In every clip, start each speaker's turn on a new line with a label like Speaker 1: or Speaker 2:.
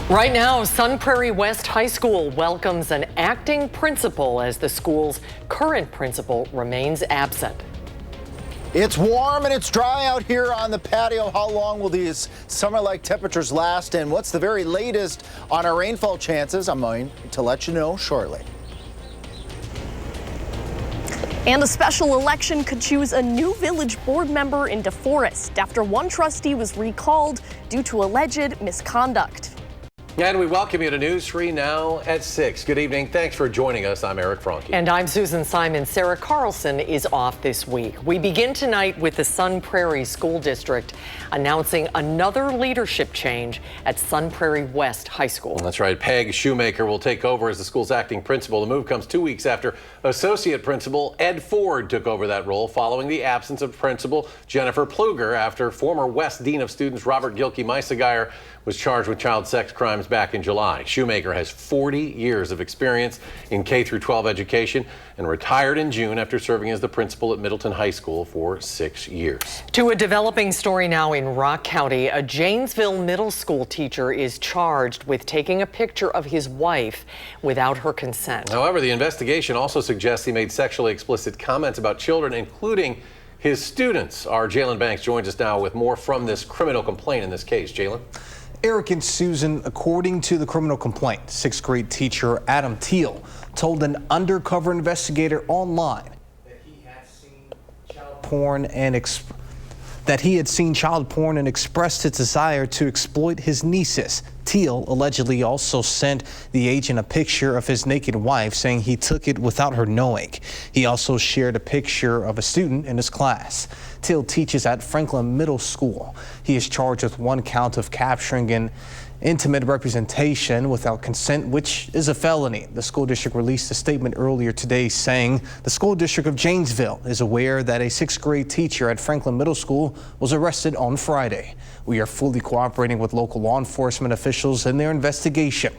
Speaker 1: Right now, Sun Prairie West High School welcomes an acting principal as the school's current principal remains absent.
Speaker 2: It's warm and it's dry out here on the patio. How long will these summer-like temperatures last, and what's the very latest on our rainfall chances? I'm going to let you know shortly.
Speaker 3: And a special election could choose a new village board member in DeForest after one trustee was recalled due to alleged misconduct.
Speaker 4: And we welcome you to News 3 now at 6. Good evening. Thanks for joining us. I'm Eric Franke.
Speaker 1: And I'm Susan Simon. Sarah Carlson is off this week. We begin tonight with the Sun Prairie School District announcing another leadership change at Sun Prairie West High School.
Speaker 4: That's right. Peg Shoemaker will take over as the school's acting principal. The move comes 2 weeks after Associate Principal Ed Ford took over that role following the absence of Principal Jennifer Pluger after former West Dean of Students Robert Gilkey-Meissegeyer was charged with child sex crimes back in July. Shoemaker has 40 years of experience in K-12 education and retired in June after serving as the principal at Middleton High School for 6 years.
Speaker 1: To a developing story now in Rock County. A Janesville middle school teacher is charged with taking a picture of his wife without her consent.
Speaker 4: However, the investigation also suggests he made sexually explicit comments about children, including his students. Our Jalen Banks joins us now with more from this criminal complaint in this case. Jalen?
Speaker 5: Eric and Susan, according to the criminal complaint, sixth grade teacher Adam Teal told an undercover investigator online that he had seen child porn and expressed his desire to exploit his nieces. Teal allegedly also sent the agent a picture of his naked wife, saying he took it without her knowing. He also shared a picture of a student in his class. Teal teaches at Franklin Middle School. He is charged with one count of capturing an intimate representation without consent, which is a felony. The school district released a statement earlier today saying the school district of Janesville is aware that a sixth grade teacher at Franklin Middle School was arrested on Friday. We are fully cooperating with local law enforcement officials in their investigation.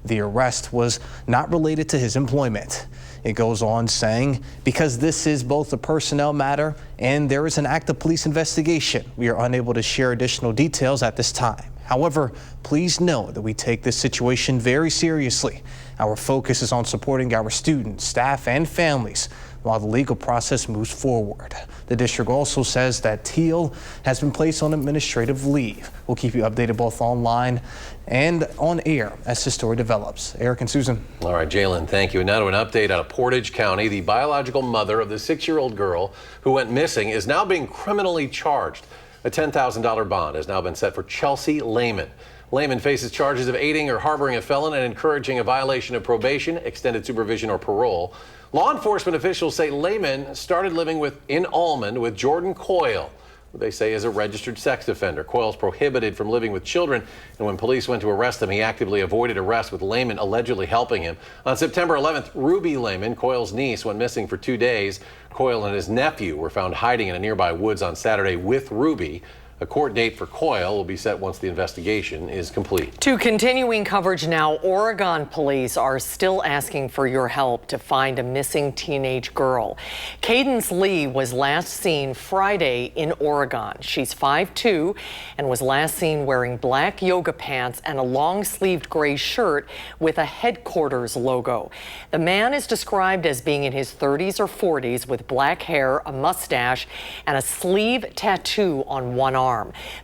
Speaker 5: The arrest was not related to his employment. It goes on saying, because this is both a personnel matter and there is an active police investigation, we are unable to share additional details at this time. However, please know that we take this situation very seriously. Our focus is on supporting our students, staff, and families while the legal process moves forward. The district also says that Teal has been placed on administrative leave. We'll keep you updated both online and on air as this story develops. Eric and Susan.
Speaker 4: All right, Jalen, thank you. And now to an update out of Portage County. The biological mother of the 6-year-old girl who went missing is now being criminally charged. A $10,000 bond has now been set for Chelsea Lehman. Lehman faces charges of aiding or harboring a felon and encouraging a violation of probation, extended supervision, or parole. Law enforcement officials say Lehman started living in Almond with Jordan Coyle, who they say is a registered sex offender. Coyle's prohibited from living with children, and when police went to arrest him, he actively avoided arrest, with Lehman allegedly helping him. On September 11th, Ruby Lehman, Coyle's niece, went missing for 2 days. Coyle and his nephew were found hiding in a nearby woods on Saturday with Ruby. A court date for Coyle will be set once the investigation is complete.
Speaker 1: To continuing coverage now, Oregon police are still asking for your help to find a missing teenage girl. Cadence Lee was last seen Friday in Oregon. She's 5'2" and was last seen wearing black yoga pants and a long-sleeved gray shirt with a headquarters logo. The man is described as being in his 30s or 40s with black hair, a mustache, and a sleeve tattoo on one arm.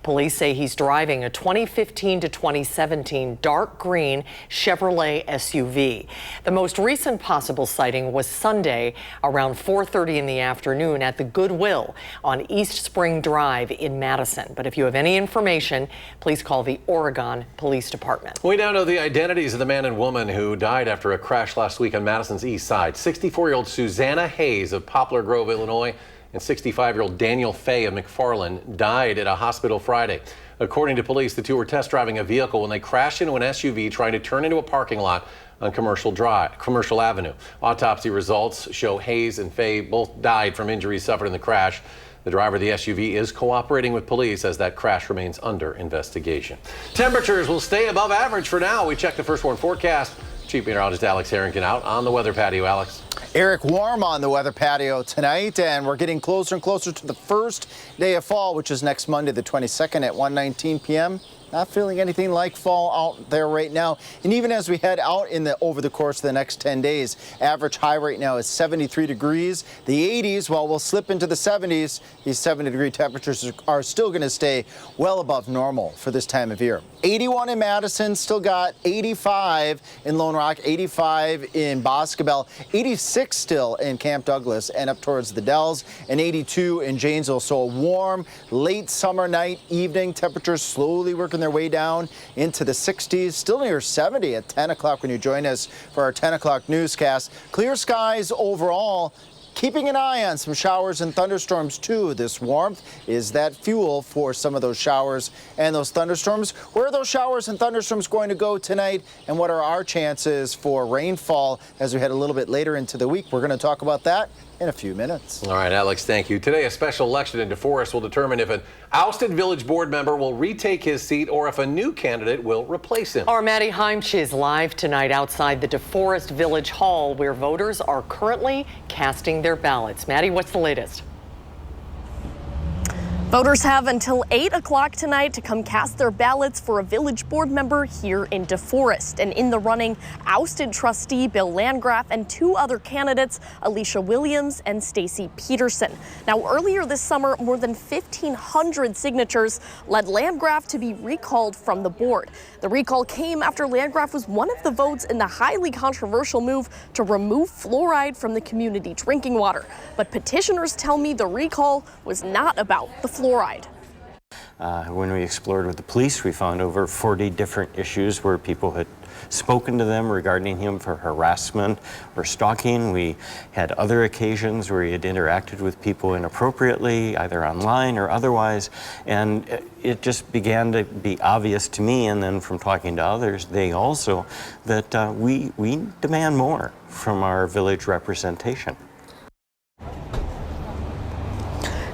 Speaker 1: Police say he's driving a 2015 to 2017 dark green Chevrolet SUV. The most recent possible sighting was Sunday around 4:30 in the afternoon at the Goodwill on East Spring Drive in Madison. But if you have any information, please call the Oregon Police Department.
Speaker 4: We now know the identities of the man and woman who died after a crash last week on Madison's east side. 64-year-old Susanna Hayes of Poplar Grove, Illinois, and 65-year-old Daniel Fay of McFarland died at a hospital Friday. According to police, the two were test driving a vehicle when they crashed into an SUV trying to turn into a parking lot on Commercial Avenue. Autopsy results show Hayes and Fay both died from injuries suffered in the crash. The driver of the SUV is cooperating with police as that crash remains under investigation. Temperatures will stay above average for now. We check the first warn forecast. Chief Meteorologist Alex Harrington out on the weather patio. Alex.
Speaker 2: Eric, warm on the weather patio tonight, and we're getting closer and closer to the first day of fall, which is next Monday, the 22nd at 1:19 p.m. Not feeling anything like fall out there right now. And even as we head out over the course of the next 10 days, average high right now is 73 degrees. The 80s, well, we'll slip into the 70s. These 70-degree temperatures are still going to stay well above normal for this time of year. 81 in Madison, still got 85 in Lone Rock, 85 in Boscobel, 86 still in Camp Douglas and up towards the Dells, and 82 in Janesville. So a warm late summer night, evening, temperatures slowly working their way down into the 60s, still near 70 at 10 o'clock when you join us for our 10 o'clock newscast. Clear skies overall. Keeping an eye on some showers and thunderstorms too. This warmth is that fuel for some of those showers and those thunderstorms. Where are those showers and thunderstorms going to go tonight, and what are our chances for rainfall as we head a little bit later into the week? We're going to talk about that in a few minutes.
Speaker 4: All right, Alex, thank you. Today, a special election in DeForest will determine if an ousted village board member will retake his seat or if a new candidate will replace him.
Speaker 1: Our Maddie Heimsch is live tonight outside the DeForest Village Hall, where voters are currently casting their ballots. Maddie, what's the latest?
Speaker 3: Voters have until 8 o'clock tonight to come cast their ballots for a village board member here in DeForest. And in the running, ousted trustee Bill Landgraf and two other candidates, Alicia Williams and Stacy Peterson. Now, earlier this summer, more than 1,500 signatures led Landgraf to be recalled from the board. The recall came after Landgraf was one of the votes in the highly controversial move to remove fluoride from the community drinking water. But petitioners tell me the recall was not about the fluoride.
Speaker 6: When we explored with the police, we found over 40 different issues where people had spoken to them regarding him for harassment or stalking. We had other occasions where he had interacted with people inappropriately, either online or otherwise, and it just began to be obvious to me, and then from talking to others, they also, that we demand more from our village representation.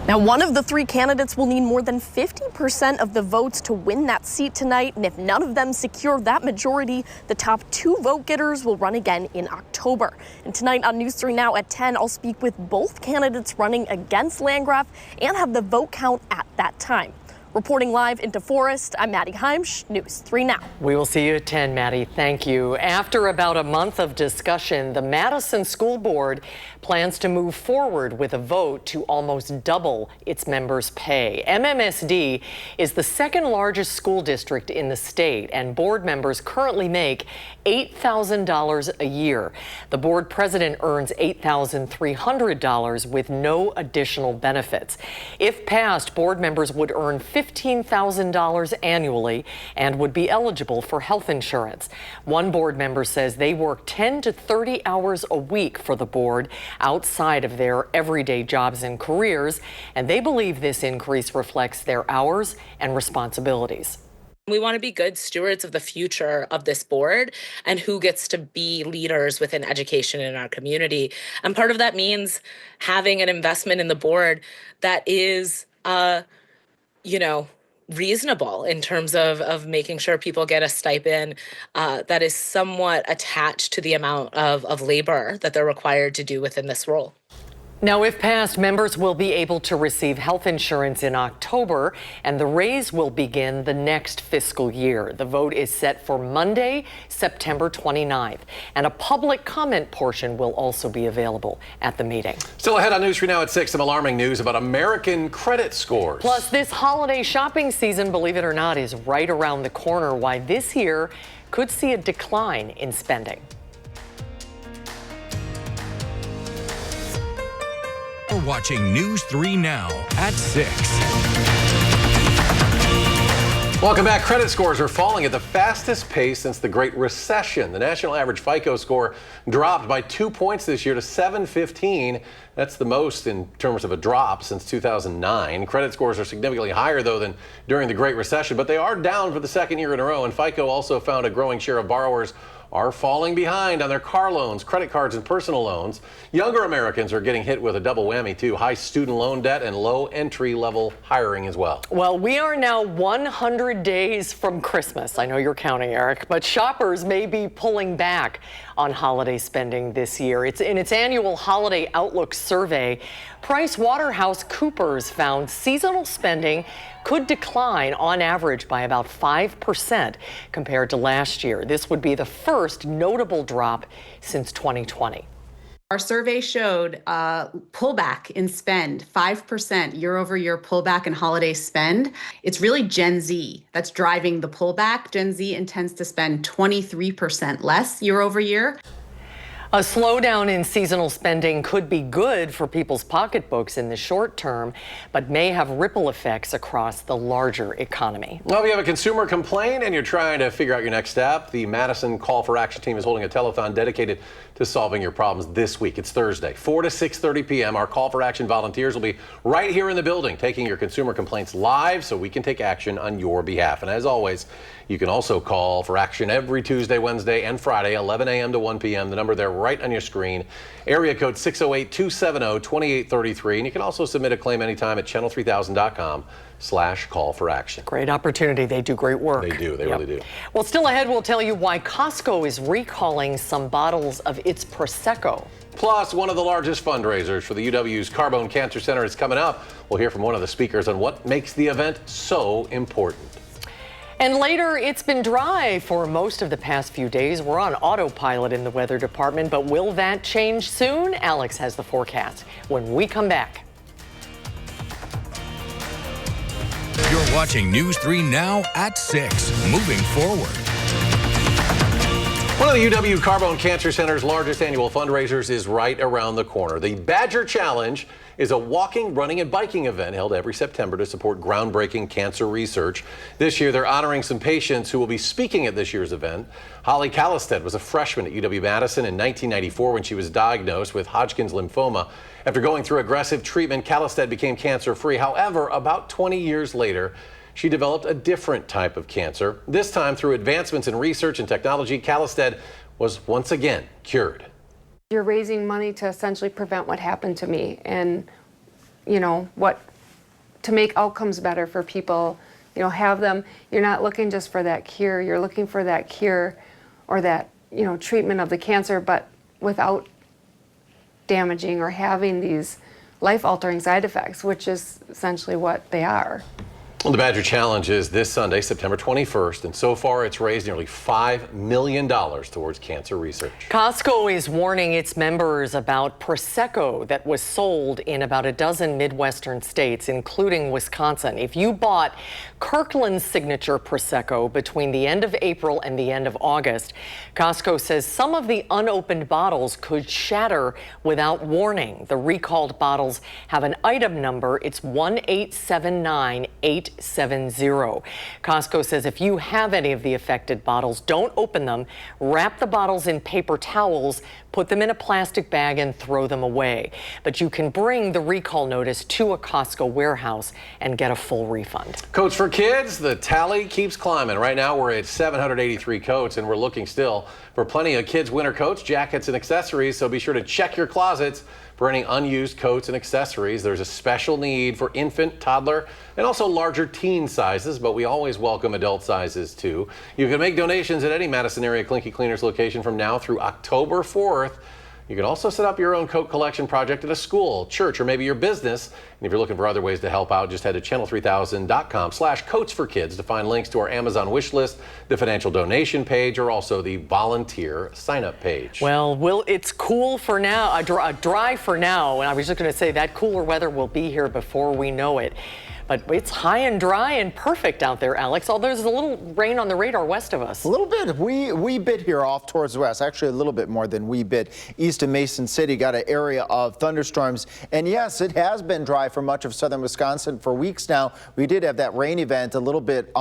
Speaker 3: Now, one of the three candidates will need more than 50% of the votes to win that seat tonight, and if none of them secure that majority, the top two vote getters will run again in October. And tonight on News 3 Now at 10, I'll speak with both candidates running against Landgraf and have the vote count at that time. Reporting live in DeForest, I'm Maddie Heimsch, News 3 Now.
Speaker 1: We will see you at 10, Maddie. Thank you. After about a month of discussion, the Madison School Board plans to move forward with a vote to almost double its members' pay. MMSD is the second largest school district in the state, and board members currently make $8,000 a year. The board president earns $8,300 with no additional benefits. If passed, board members would earn $15,000 annually and would be eligible for health insurance. One board member says they work 10 to 30 hours a week for the board outside of their everyday jobs and careers, and they believe this increase reflects their hours and responsibilities.
Speaker 7: We want to be good stewards of the future of this board and who gets to be leaders within education in our community. And part of that means having an investment in the board that is, reasonable in terms of making sure people get a stipend that is somewhat attached to the amount of labor that they're required to do within this role.
Speaker 1: Now, if passed, members will be able to receive health insurance in October, and the raise will begin the next fiscal year. The vote is set for Monday, September 29th, and a public comment portion will also be available at the meeting.
Speaker 4: Still ahead on News 3 Now at 6, some alarming news about American credit scores.
Speaker 1: Plus, this holiday shopping season, believe it or not, is right around the corner. Why this year could see a decline in spending.
Speaker 8: We're watching News 3 Now at 6.
Speaker 4: Welcome back. Credit scores are falling at the fastest pace since the Great Recession. The national average FICO score dropped by 2 points this year to 715. That's the most in terms of a drop since 2009. Credit scores are significantly higher, though, than during the Great Recession, but they are down for the second year in a row. And FICO also found a growing share of borrowers are falling behind on their car loans, credit cards, and personal loans. Younger Americans are getting hit with a double whammy, too. High student loan debt and low entry-level hiring as well.
Speaker 1: Well, we are now 100 days from Christmas. I know you're counting, Eric, but shoppers may be pulling back on holiday spending this year. It's in its annual Holiday Outlook survey. PricewaterhouseCoopers found seasonal spending could decline on average by about 5% compared to last year. This would be the first notable drop since 2020.
Speaker 9: Our survey showed a pullback in spend, 5% year over year pullback in holiday spend. It's really Gen Z that's driving the pullback. Gen Z intends to spend 23% less year over year.
Speaker 1: A slowdown in seasonal spending could be good for people's pocketbooks in the short term, but may have ripple effects across the larger economy.
Speaker 4: Well, if you have a consumer complaint and you're trying to figure out your next step, the Madison Call for Action team is holding a telethon dedicated to solving your problems this week. It's Thursday, 4 to 6:30 p.m. Our Call for Action volunteers will be right here in the building taking your consumer complaints live so we can take action on your behalf. And as always, you can also call for action every Tuesday, Wednesday, and Friday, 11 a.m. to 1 p.m. The number there right on your screen, area code 608-270-2833. And you can also submit a claim anytime at channel3000.com/call-for-action.
Speaker 1: Great opportunity. They do great work.
Speaker 4: They do. They really do.
Speaker 1: Well, still ahead, we'll tell you why Costco is recalling some bottles of its Prosecco.
Speaker 4: Plus, one of the largest fundraisers for the UW's Carbone Cancer Center is coming up. We'll hear from one of the speakers on what makes the event so important.
Speaker 1: And later, it's been dry for most of the past few days. We're on autopilot in the weather department, but will that change soon? Alex has the forecast when we come back.
Speaker 8: You're watching News 3 Now at 6. Moving forward.
Speaker 4: One of the UW Carbone Cancer Center's largest annual fundraisers is right around the corner. The Badger Challenge is a walking, running, and biking event held every September to support groundbreaking cancer research. This year, they're honoring some patients who will be speaking at this year's event. Holly Callistad was a freshman at UW-Madison in 1994 when she was diagnosed with Hodgkin's lymphoma. After going through aggressive treatment, Callistad became cancer-free. However, about 20 years later, she developed a different type of cancer. This time, through advancements in research and technology, Callistad was once again cured.
Speaker 10: You're raising money to essentially prevent what happened to me and, to make outcomes better for people, have them. You're not looking just for that cure. You're looking for that cure or that, treatment of the cancer, but without damaging or having these life-altering side effects, which is essentially what they are.
Speaker 4: Well, the Badger Challenge is this Sunday, September 21st, and so far it's raised nearly $5 million towards cancer research.
Speaker 1: Costco is warning its members about Prosecco that was sold in about a dozen Midwestern states, including Wisconsin. If you bought Kirkland's signature Prosecco between the end of April and the end of August, Costco says some of the unopened bottles could shatter without warning. The recalled bottles have an item number. It's 1879870. Costco says if you have any of the affected bottles, don't open them. Wrap the bottles in paper towels, put them in a plastic bag, and throw them away. But you can bring the recall notice to a Costco warehouse and get a full refund.
Speaker 4: Coats for kids, the tally keeps climbing. Right now we're at 783 coats, and we're looking still for plenty of kids' winter coats, jackets, and accessories. So be sure to check your closets for any unused coats and accessories. There's a special need for infant, toddler, and also larger teen sizes, but we always welcome adult sizes too. You can make donations at any Madison area Clinky Cleaners location from now through October 4th. You can also set up your own coat collection project at a school, church, or maybe your business. And if you're looking for other ways to help out, just head to channel3000.com/coats4kids to find links to our Amazon wish list, the financial donation page, or also the volunteer sign-up page.
Speaker 1: Well, it's cool for now, dry for now. And I was just going to say that cooler weather will be here before we know it. But it's high and dry and perfect out there, Alex. Although there's a little rain on the radar west of us.
Speaker 2: A little bit. We bit here off towards the west. Actually, a little bit more than we bit. East of Mason City got an area of thunderstorms. And yes, it has been dry for much of southern Wisconsin for weeks now. We did have that rain event a little bit.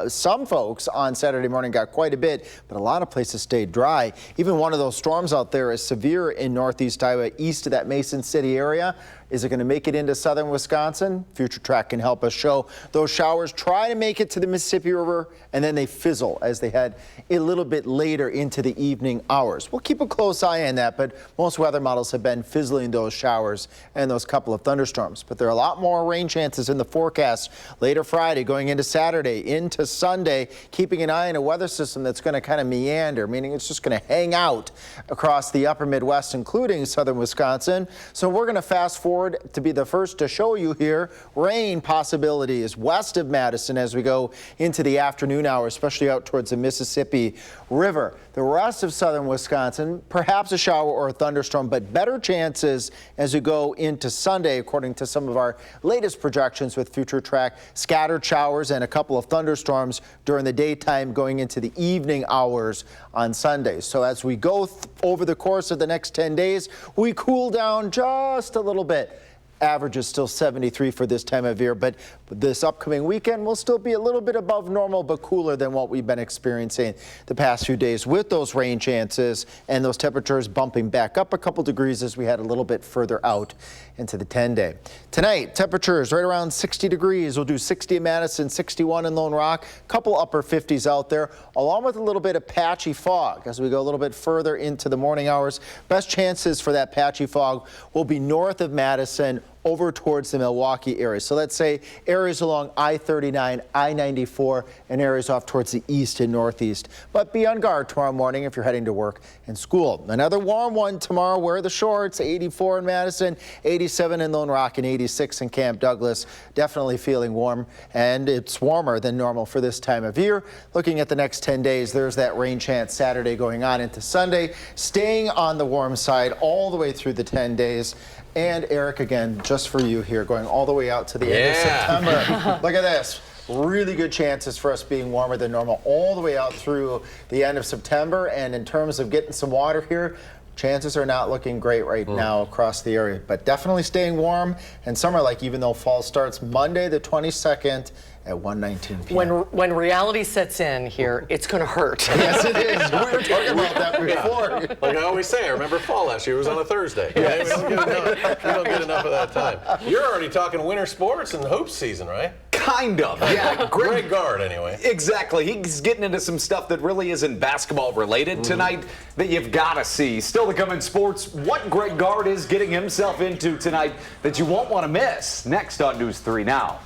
Speaker 2: Some folks on Saturday morning got quite a bit, but a lot of places stayed dry. Even one of those storms out there is severe in northeast Iowa, east of that Mason City area. Is it going to make it into southern Wisconsin? Future Track can help us show those showers try to make it to the Mississippi River, and then they fizzle as they head a little bit later into the evening hours. We'll keep a close eye on that, but most weather models have been fizzling those showers and those couple of thunderstorms. But there are a lot more rain chances in the forecast later Friday, going into Saturday, into Sunday, keeping an eye on a weather system that's going to kind of meander, meaning it's just going to hang out across the upper Midwest, including southern Wisconsin. So we're going to fast forward forward to be the first to show you here. Rain possibilities west of Madison as we go into the afternoon hours, especially out towards the Mississippi River. The rest of southern Wisconsin, perhaps a shower or a thunderstorm, but better chances as we go into Sunday, according to some of our latest projections with Future Track. Scattered showers and a couple of thunderstorms during the daytime going into the evening hours on Sunday. So as we go over the course of the next 10 days, we cool down just a little bit. Average is still 73 for this time of year, but this upcoming weekend will still be a little bit above normal, but cooler than what we've been experiencing the past few days with those rain chances and those temperatures bumping back up a couple degrees as we head a little bit further out into the 10-day. Tonight, temperatures right around 60 degrees. We'll do 60 in Madison, 61 in Lone Rock, couple upper 50s out there, along with a little bit of patchy fog as we go a little bit further into the morning hours. Best chances for that patchy fog will be north of Madison, over towards the Milwaukee area. So let's say areas along I-39, I-94, and areas off towards the east and northeast. But be on guard tomorrow morning if you're heading to work and school. Another warm one tomorrow. Wear the shorts. 84 in Madison, 87 in Lone Rock, and 86 in Camp Douglas. Definitely feeling warm, and it's warmer than normal for this time of year. Looking at the next 10 days, there's that rain chance Saturday going on into Sunday, staying on the warm side all the way through the 10 days. And Eric, again, just for you here, going all the way out to the end of September. Look at this. Really good chances for us being warmer than normal all the way out through the end of September. And in terms of getting some water here, chances are not looking great right now across the area, but definitely staying warm. And summer-like, even though fall starts Monday the 22nd at 1:19 p.m.
Speaker 1: When reality sets in here, it's going to hurt.
Speaker 2: Yes, it is. We were talking about that before.
Speaker 4: Yeah. Like I always say, I remember fall last year. It was on a Thursday.
Speaker 2: Yes.
Speaker 4: We don't get enough of that time. You're already talking winter sports and hoops season, right?
Speaker 11: Kind of, yeah.
Speaker 4: Greg Gard, anyway.
Speaker 11: Exactly. He's getting into some stuff that really isn't basketball related tonight that you've got to see. Still to come in sports, what Greg Gard is getting himself into tonight that you won't want to miss. Next on News 3 Now.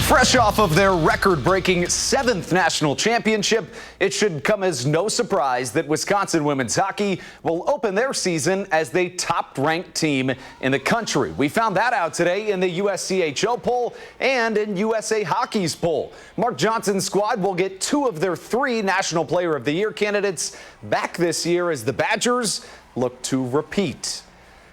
Speaker 11: Fresh off of their record-breaking 7th national championship, it should come as no surprise that Wisconsin women's hockey will open their season as the top-ranked team in the country. We found that out today in the USCHO poll and in USA Hockey's poll. Mark Johnson's squad will get 2 of their 3 National Player of the Year candidates back this year as the Badgers look to repeat.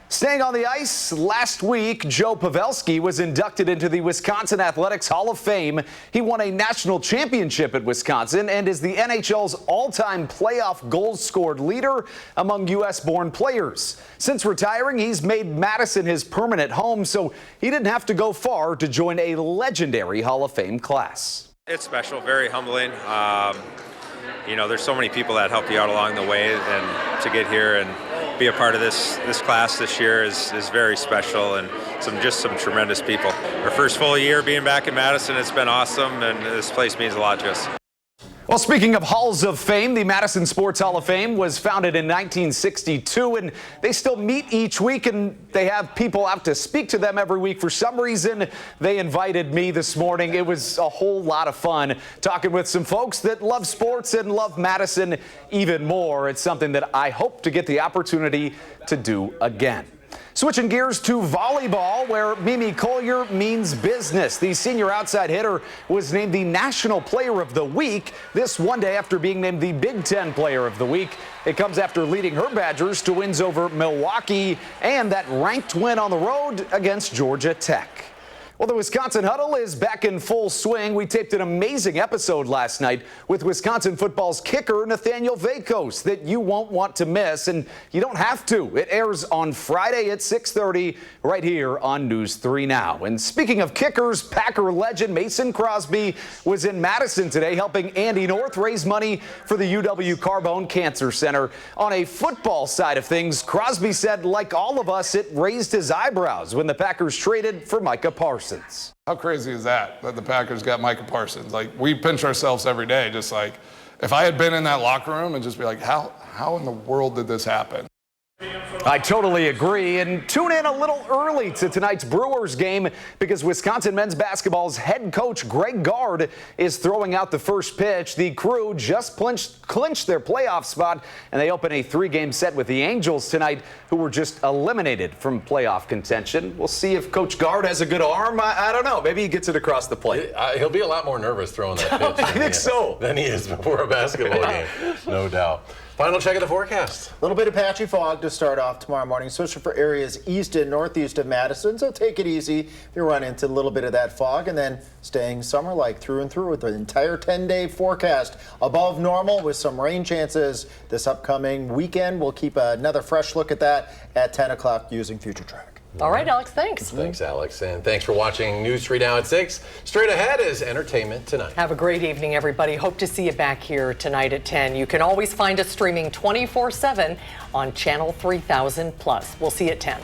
Speaker 11: Staying on the ice, last week, Joe Pavelski was inducted into the Wisconsin Athletics Hall of Fame. He won a national championship at Wisconsin and is the NHL's all-time playoff goals scored leader among U.S.-born players. Since retiring, he's made Madison his permanent home, so he didn't have to go far to join a legendary Hall of Fame class.
Speaker 12: It's special, very humbling. You know, there's so many people that help you out along the way, and to get here and be a part of this class this year is very special, and some tremendous people. Our first full year being back in Madison, it's been awesome, and this place means a lot to us.
Speaker 11: Well, speaking of halls of fame, the Madison Sports Hall of Fame was founded in 1962, and they still meet each week, and they have people out to speak to them every week. For some reason, they invited me this morning. It was a whole lot of fun talking with some folks that love sports and love Madison even more. It's something that I hope to get the opportunity to do again. Switching gears to volleyball, where Mimi Collier means business. The senior outside hitter was named the National Player of the Week this one day after being named the Big Ten Player of the Week. It comes after leading her Badgers to wins over Milwaukee and that ranked win on the road against Georgia Tech. Well, the Wisconsin Huddle is back in full swing. We taped an amazing episode last night with Wisconsin football's kicker, Nathaniel Vakos, that you won't want to miss, and you don't have to. It airs on Friday at 6:30 right here on News 3 Now. And speaking of kickers, Packer legend Mason Crosby was in Madison today helping Andy North raise money for the UW Carbone Cancer Center. On a football side of things, Crosby said, like all of us, it raised his eyebrows when the Packers traded for Micah Parsons.
Speaker 13: How crazy is that the Packers got Micah Parsons? Like, we pinch ourselves every day, just like, if I had been in that locker room and just be like, how in the world did this happen?
Speaker 11: I totally agree. And tune in a little early to tonight's Brewers game because Wisconsin men's basketball's head coach Greg Gard is throwing out the first pitch. The Crew just clinched their playoff spot, and they open a 3-game set with the Angels tonight, who were just eliminated from playoff contention. We'll see if Coach Gard has a good arm. I don't know. Maybe he gets it across the plate.
Speaker 4: He'll be a lot more nervous throwing that pitch.
Speaker 11: I think so.
Speaker 4: Than he is before a basketball game, no doubt. Final check of the forecast.
Speaker 2: A little bit of patchy fog to start off tomorrow morning, especially for areas east and northeast of Madison. So take it easy if you run into a little bit of that fog, and then staying summer-like through and through with the entire 10-day forecast above normal with some rain chances this upcoming weekend. We'll keep another fresh look at that at 10 o'clock using Future Track.
Speaker 1: All right, Alex, thanks.
Speaker 4: Thanks, Alex. And thanks for watching News 3 Now at 6. Straight ahead is Entertainment Tonight.
Speaker 1: Have a great evening, everybody. Hope to see you back here tonight at 10. You can always find us streaming 24/7 on Channel 3000+. We'll see you at 10.